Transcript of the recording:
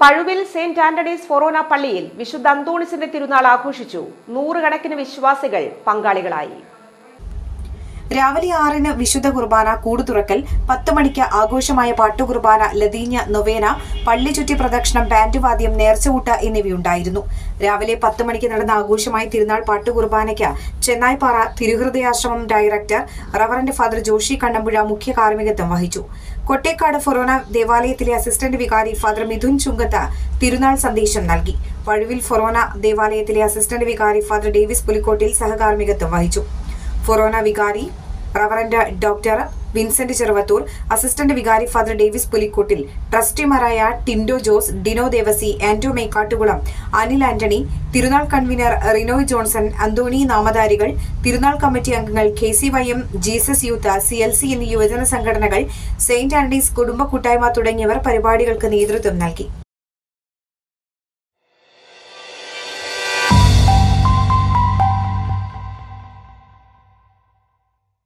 Pazhuvil saint Antony's ഫൊറോന പള്ളിയിൽ വിശുദ്ധ അന്തോണിസിന്റെ തിരുനാൾ ആഘോഷിച്ചു. നൂറുകണക്കിന് വിശ്വാസികൾ പങ്കാളികളായി. രാവിലെ 6-ന് വിശുദ്ധ കുർബാന കൂടുതുറക്കൽ, 10 മണിക്ക് ആഘോഷമായ പാട്ടുകുർബാന, ലതീഞ്ഞ, നൊവേന, പള്ളി ചുറ്റി പ്രദക്ഷിണം, ബാൻഡുവാദ്യം, നേർച്ചകൂട്ട് എന്നിവയുണ്ടായിരുന്നു. രാവിലെ 10 മണിക്ക് നടന്ന ആഘോഷമായ തിരുനാൾ പാട്ടുകുർബാനയ്ക്ക് ചെന്നായ്പാറ തിരുഹൃദയാശ്രമം director reverend father Joshy Kannampuzha മുഖ്യ കാർമ്മികത്വം വഹിച്ചു. കൊട്ടേക്കാട് ഫൊറോന ദേവാലയത്തിലെ അസിസ്റ്റന്റ് വികാരി ഫാദർ മിഥുൻ ചുങ്കത്ത് തിരുനാൾ സന്ദേശം നൽകി. പഴുവിൽ ഫൊറോന ദേവാലയത്തിലെ അസിസ്റ്റന്റ് വികാരി ഫാദർ ഡേവിസ് പുലിക്കോട്ടിൽ സഹകാർമ്മികത്വം വഹിച്ചു. ഫൊറോന വികാരി reverend doctor Vincent Cheruvathur, assistant വികാരി ഫാദർ ഡേവിസ് പുലിക്കോട്ടിൽ, ട്രസ്റ്റിമാരായ ടിൻഡോ ജോസ്, ഡിനോ ദേവസി, ആന്റോ മേക്കാട്ടുകുളം, അനിൽ ആന്റണി, തിരുനാൾ കൺവീനർ റിനോയ് ജോൺസൺ, അന്തോണി നാമധാരികൾ, തിരുനാൾ കമ്മിറ്റി അംഗങ്ങൾ, KCYM, ജീസസ് യൂത്ത്, CLC എന്നീ യുവജന സംഘടനകൾ, സെയിന്റ് ആന്റണീസ് കുടുംബ കൂട്ടായ്മ തുടങ്ങിയവർ പരിപാടികൾക്ക് നേതൃത്വം നൽകി.